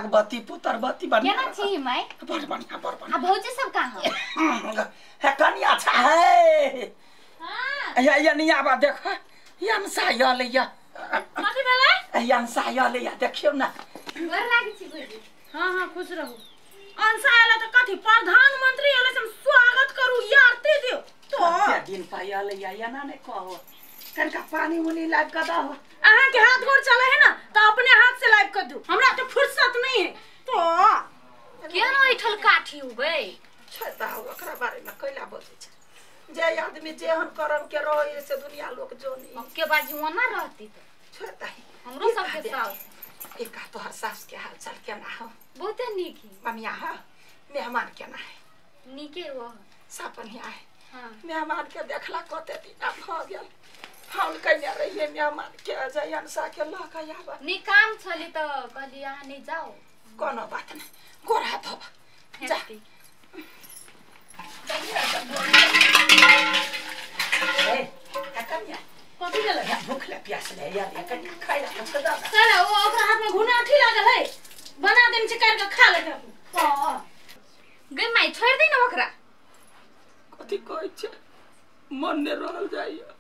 नागवती पुत्रवती बढ़िया केना छी माय बड़ बढ़िया बड़ बढ़िया। आ भौजी सब कहां है कनिया अच्छा है हां या निया बा देख यनसा या लिया कथि भेलै यनसा या लिया देखियो ना गोर लागि छी भौजी। हां खुश रहू। अंसा आला त कथि प्रधानमंत्री आला से स्वागत करू यारते दियो तो दिन पाया लिया या ना ने कहो कनका पानी उनी लाइव कर दो। अहाँ के हाथ गोड़ चले है ना तो अपने हाथ से लाइव कर दू हमरा तो फुर्सत नहीं है तो केना इठल काठी होबै छता ओकरा बारे में कैला बजे छ जे आदमी जेहन करम के रहे से दुनिया लोग जोनी अब के बाजी ओना रहती त छता हमरो सब के साथ एका तो हर सास के हाल चाल केना हो बहुते नीक ममिया है मेहमान केना है नीके वो सब बढ़िया है। हां मेहमान के देखला कते दिन भ गेल हम कन्या रहिए मेहमान के जयन सा के ल के आबा नी काम छली त कहली अहाँ नहीं जाओ कोनो बात नहीं गोरा धो जा ए कन्या कथि गेलै भूख ले प्यास ले यार ये कन्या खाइला त छदा चल वो ओकरा हाथ में घुना अठी लागल है बना देन से काट के खा ले हां गई माय छोड़ दे ना ओकरा कथि कहै छै मन ने रहल जाइए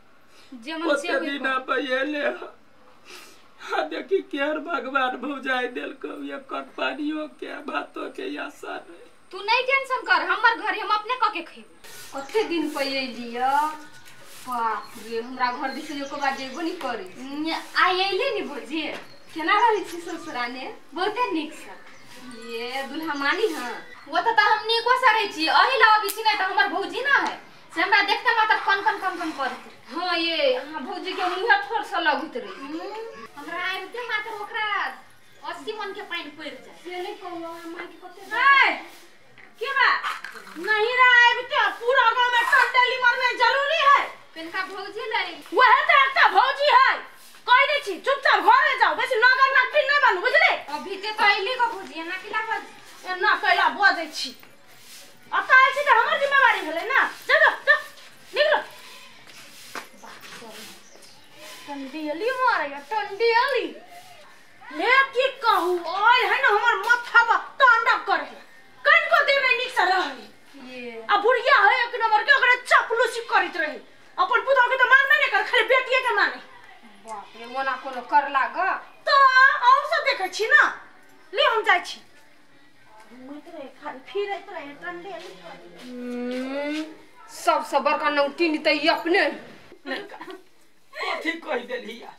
जे मन से दिन पहले हाँ देखी केर भगवान भौजाई दिल को ये कट पानियों के बातों के आशा नहीं तू नहीं टेंशन कर हमर घर हम अपने क के खइबे कते दिन पहिले लिया बाप रे हमरा घर दिस एको बार जेबो नहीं करे आई एले नी भौजी केना रहै छी ससुराने बहुते नीक सा ये दुल्हा मानी हां वो त हम नीको से रहै छी अही ला अभी छी नहीं त हमर भौजी ना है से हमरा देखते मात्र कन करत हां ये हां भौजी के मुंह थोड़ सा लगत रही हमरा आइते मात्र ओकरा 80 मन के पानी पड़ जाए से नहीं कहलो मां के कते ए के बा नहीं रहा है तो पूरा गांव में टंडली मरना जरूरी है कनका भौजी लाई वह तो एकटा भौजी है कह दे छी चुपचाप घर में जाओ बेसी नगर ना फिर नहीं बनू बुझले अभी ते पहली को भौजी ना किला बज ना कैला बजे छी अब काहे छी त हमर जिम्मेवारी भेलै ना चलो निकलो टंडली मारे टंडली ले की कहू ओए है ना हमर माथा बा तांडव करे कन को दे में निक से रही ये आ बुढ़िया है एक नंबर के ओकरे चपलूसी करत रही अपन पुतौ के तो मारना नहीं कर खाली बेटिए के माने बाप रे मोना कोनो कर लाग तो और सब देखे छी ना ले हम जाय छी मत रे खाली फिरत रहे टंडली सब सबर का नौटी त ई अपने कथि कह देलिया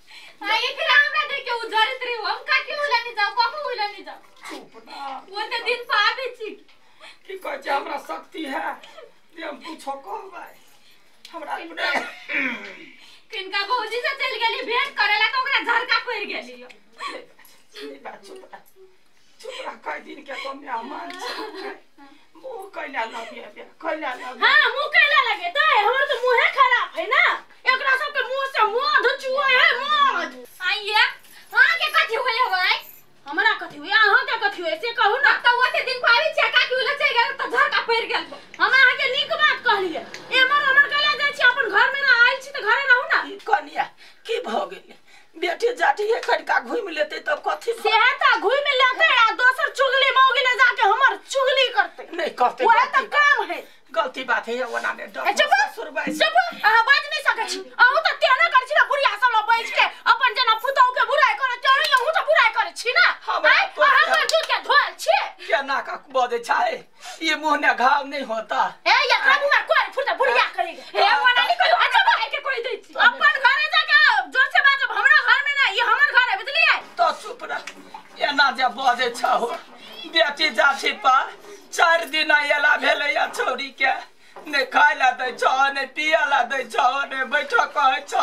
हां एकरा हमरा देख के उजरत रही हम का के उलानी जाओ कब उलानी जाओ चुप ना वो ते दिन पावे छी की कह जे हमरा शक्ति है जे हम कुछो कहबै हमरा किनका भौजी से चल गेली भेंट करेला त ओकरा झरका पड़ गेली नहीं बात चुप रह कई दिन के तो मेहमान छै मुंह कैला लगे कैला लगे हां मुंह कैला लगे त हमर तो मुंह खराब है ना एकरा सब के मुंह से मध चुए है मध आइए हां के कथि होय भाई हमरा कथि हुई अहाँ के कथि हुई से कहू ना त वो ते दिन पावे छी का कि उला चल गेल त झरका पड़ गेल हम अहाँ के नीक बात कहलिए हमर कैला जाय छी अपन घर में ना आइल छी त घरे रहू ना कनिया की भ गेल बेटी जाटी है कड़का घुम लेते तब कथि सेहता घुम लेते आ दोसर चुगली मौगी ले जाके हमर चुगली करते नहीं करते वह तो काम है गलती बात है ओना ने चुप चुप अहाँ बाज नहीं सकै छी अहू त तेना कर छी ना बुढ़िया सब बैठ के अपन जना पुतौ के बुराई करे तेरे अहू त बुराई करे छी ना हमर दूध के धोल छी केना का बजे छाए ये मुंह ने घाव नहीं होता ए या काबू में कोई फुटा बुढ़िया करेगा ए ओना नहीं कोई अच्छा भाई के कोई दै छी अपन घरे जाके जोर से बात हमरा घर में ना ये हमर घर है बुझलिए तो चुप रह एना जे बजे छहो बेटी जाठी पर 4 दिन आयला भेले या छोरी के ने खाइला दै छ ने पियला दै छ ने बैठो कहै छ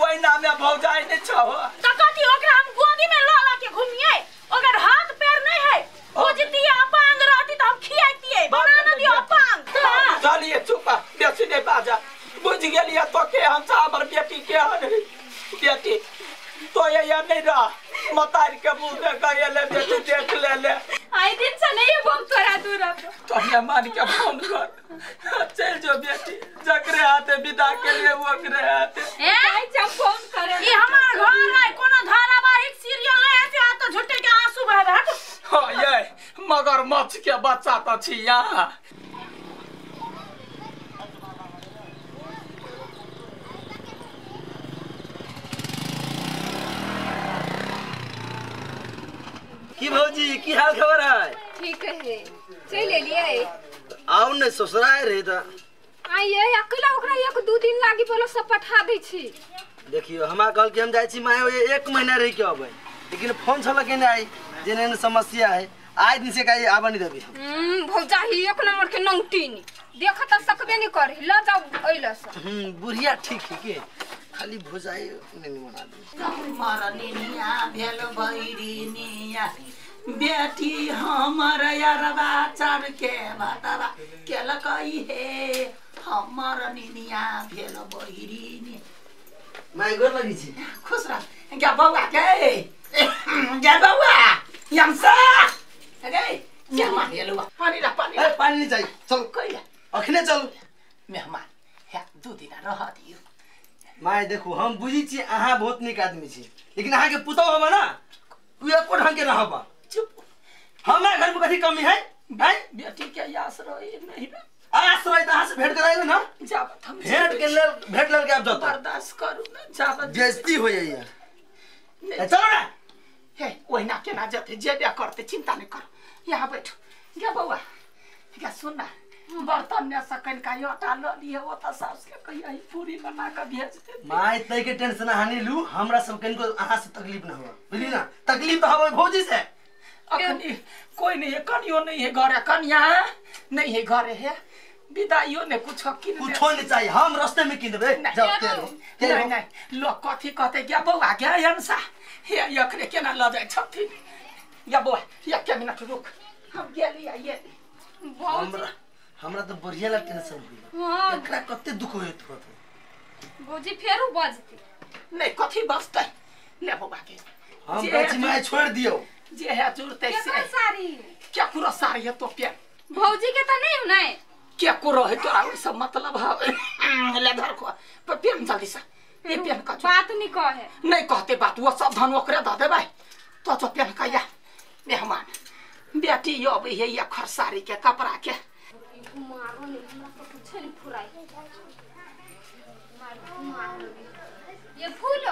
ओइ नामे भौजाई ने छ त कथि ओकरा हम गोदी में ला के घुमिए ओकर हाथ पैर नहीं है खोजती अपांग रहती त हम खियाइतिए बना न दियो अपांग चलिए चुप बेसी ने बाजा बुझ गेलिए तो के हम हमर बेटी के बेटी तो ये नहीं रहा मतार के मुंह में गए ले बेटी देख ले आई दिन से नहीं बम करा दूर तो मेहमान के फोन कर चल जो बेटी जकरे हाथे विदा के लिए ओकरे हाथे ए जब फोन करे ये हमार घर है कोनो धारावाहिक सीरियल नहीं ऐसे आ तो झूठे के आंसू बह हट मगरमच्छ के बच्चा तो छी यहाँ। की भौजी की हाल खबर है? ठीक है चल लिए आउ ने ससुराए रहे त आइए अकेला ओकरा 1-2 दिन लागी बोलो सब पठा दै छी। देखियो हमरा कहल कि हम जाय छी माय 1 महीना रह के अबै, लेकिन फोन छल के नहीं आई जेने समस्या है आज दिन से काई आबा नहीं देबी। भौजा ही 1 नंबर के नंगटीनी देख त सकबे नहीं करे ल जाओ ओइला से। बुढ़िया ठीक है के खाली भुजाई नहीं बना दे। हमारा निनिया भेलो भैरिनिया बेटी हमर यारवा चढ़ के बतावा केल कही हे हमर निनिया भेलो भैरिनी। माय गोर लगी छी। खुश रह क्या बउआ के क्या बउआ यमसा अरे क्या मान ले लो पानी ला पानी ए पानी नहीं चाहिए चल कइला अखने चल मेहमान है 2 दिन रह दियो। माय देखो हम बुझी छी अहाँ बहुत निक आदमी छी, लेकिन अहाँ के पुतौ होबा ना उ एको ढंग के रहबा। चुप हमारे घर में कथी कमी है? बेटी के आश्रय नहीं आश्रय त अहाँ से भेंट कराइले ना जाब हम भेंट के आप जाता बर्दाश्त करू ना जाब बेइज्जती हो जाइए। चलो ना हे ओहिना केना जते जेबे करते चिंता नहीं करो यहाँ बैठो। क्या बउआ क्या सुनना बर्तन में सकन का आटा ल लिए वो त सास के कहिया ही पूरी बना के भेज दे। माय तई के टेंशन हानि लू हमरा सब कनको अहाँ से तकलीफ ना हो बुझली ना। तकलीफ तो हवे भौजी से। अखनी कोई नहीं है कनियो नहीं है घर कनिया नहीं है घर है विदाइयो ने कुछ नहीं चाहिए हम रास्ते में किन देबे। जाओ के नहीं लोग कथी कहते क्या बउआ क्या यमसा हे यखरे केना ल जाय छथिन। या बउआ या के मिनट रुक हम गेली आइए हमरा तो बढ़िया ला टेंशन होई एकरा कते दुख होइत होत भौजी फेरू बजती नहीं कथी बसतै ले बउआ के हम कहछी माय छोड़ दियो जे है जुड़ते से सारी क्या कुरो सारी है तो पे भौजी के त नहीं नहीं क्या कुरो है तोरा सब मतलब है ले धर को पर पेन जल्दी से ये पेन का बात नहीं कहे नहीं कहते बात वो सब धन ओकरे द देबै तो पेन का या मेहमान बेटी यो भी है या खरसारी के कपड़ा के मारो ने हमरा तो कुछ नहीं फुराई ये फूल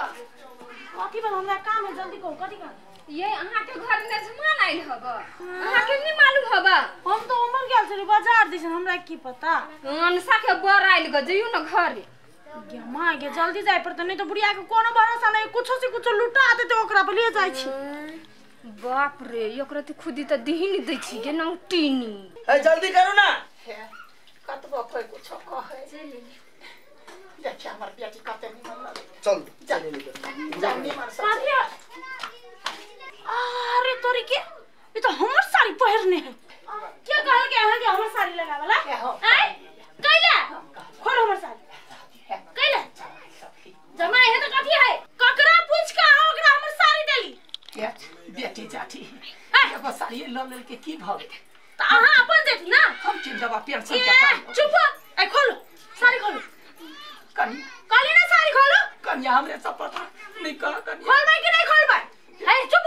कथी बन हमरा काम है जल्दी कहू कथी का ये अहाँ के घर में मेहमान आइल हबा अहाँ के नहीं मालूम हबा हम तो उमर गेल छली बाजार दिसन हमरा की पता अनसा के बर आइल ग जइयो न घर गे मां के जल्दी जाय पर त नहीं तो बुढ़िया के कोनो भरोसा नहीं कुछो से कुछो लुटा आते तो ओकरा पे ले जाय छी। बाप रे एकरा त खुदी त दिही नहीं दै छी गे नौटीनी ए जल्दी करो ना कतबो कोई कुछ कहे देखिए हमर बेटी कते निमन लगे चल चल निकल जानी मार सब अरे तोरी के ये तो हमर साड़ी पहरने है क्या कहल के अहाँ के हमर साड़ी लगा वाला हैं कैला खोल हमर साड़ी कैला जमाई है तो कथी है ककरा पूछ के अहाँ ओकरा हमर साड़ी देली बेटी जाती है एगो साड़ी ल लेल के की भव त अहाँ अपन देती ना हम चिन जब पेंशन के पाई चुप ए खोलो साड़ी खोलो कनी काली ना साड़ी खोलो कन्या हमरे सब पता नहीं कह कन्या खोल भाई कि नहीं खोल भाई है चुप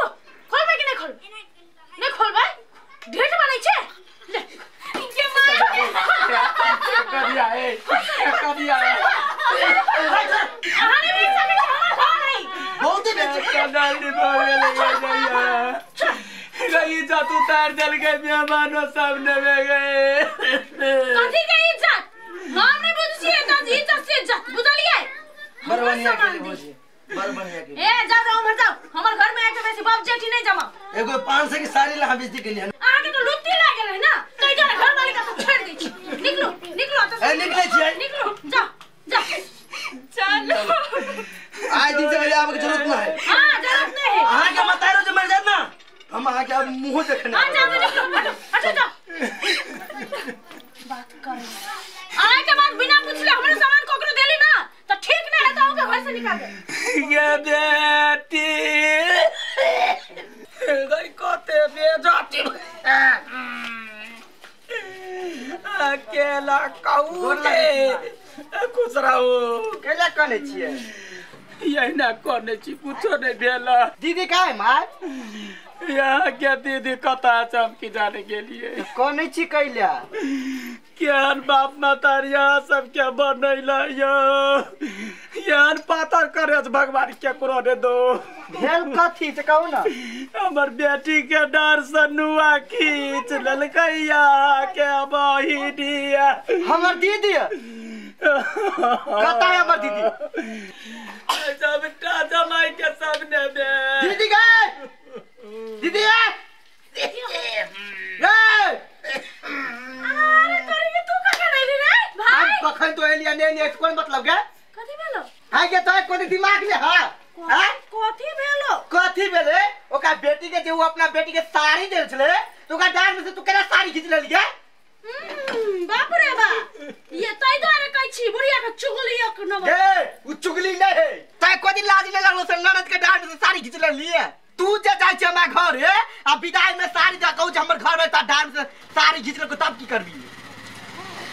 खोल भाई कि नहीं खोल नहीं खोल भाई ढेट बनाई छे ले के मार करिया है करिया है अरे नहीं सके हमारा घर नहीं बहुत ही कदाल नि बोले जाइया गई जा तू तार जल के मेहमानों सब ने गए कथी के इज्जत हम नहीं बुझी इज्जत से इज्जत बुझलिए बरबनिया के भौजी बरबनिया के ए जाओ मर जाओ हमर घर में आके वैसे बाप जेठी नहीं जमा एगो 500 की साड़ी ला बेइज्जती के लिए आगे तो लुट्टी लागल है ना तो इधर घर वाले का सब छोड़ दी निकलो निकलो तो ए निकले छिए निकलो जा जा चलो आज दिन से पहले आपके जरूरत ना है। हां जरूरत नहीं है अहाँ के मत आरो जे मर जात ना हम अहाँ के अब मुंह देखने हां जा निकलो अच्छा जा बात कर आए के बाद बिना पूछले हमरे सामान कोकरो देली ना तो ठीक नहीं है तो ओके घर से निकाल दे ये बेटी गई कोते बेजाती अकेला कहू के खुश रहो केला कने छिए यही ना कने छी कुछो नहीं भेला दीदी का है मार यहाँ क्या दीदी कता चमकी जाने के लिए कौन ची कैला क्या बाप मातारिया सब क्या बनैला यो यान पातर करे भगवान क्या करो दे दो भेल कथी से कहू ना हमर बेटी के डर से नुआ खींच ललकैया के बहिनिया हमर दीदी कता है हमर दीदी जब जमाई के सामने में दीदी गए दीदी अरे करेंगे तू का कर रही रे भाई हम कखन तो एलिया ने कोन मतलब के कथी भेलो हां के तो कोन दिमाग में हां कथी भेलो कथी भेले ओका बेटी के जे वो अपना बेटी के साड़ी देल छले तो ओका डांस में से तू केना साड़ी खींच लेली के बाप रे बा ये तई द्वारा कहि छी बुढ़िया के चुगली एक न ए उ चुगली नहीं है तय कोदी लाज नहीं लागलो से ननद के डांस में से साड़ी खींच लेली तू जे जाय छ हमरा घर हे आ विदाई में साड़ी द कहू छ हमर घर में त डांस से साड़ी खींच लेको तब की करबी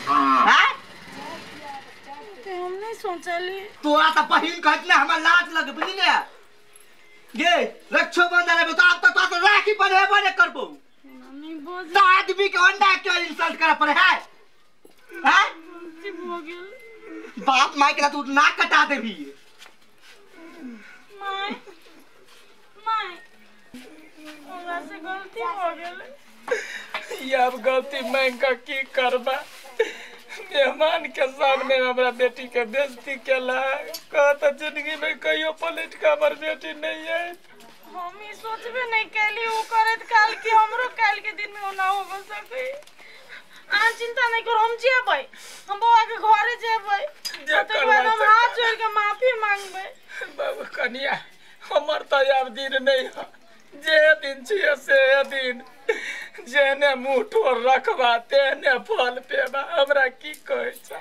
हां हम नहीं सोचली तोरा त पहिल कहत ले हमरा लाज लगे बुझली ने गे रक्षाबंधन है तो अब तक तो राखी बनेबो ने करबो नहीं बोझ तो आदमी के अंडा क्यों इंसल्ट करा पड़े है हैं हो गेल बाप माई के तू नाक कटा देबी माय माय हमरा से गलती हो गेल ये अब गलती मैं का की करबा मेहमान के सामने हमरा बेटी के बेइज्जती केला कहता जिंदगी में कहियो पलट के हमर बेटी नहीं है हम ई सोचबे नहीं कैली उ करत काल के हमरो काल के दिन में ना हो सके आ चिंता नहीं कर हम जेबै हम बउआ के घरे जेबै तकर बाद हम हाथ जोड़ के माफी मांगबै बाबू कनिया हमर तो अब दिन नहीं है जे दिन छिए से दिन जेने मुंह ठोर रखबा तेने फल पेबा हमरा की कहै छै।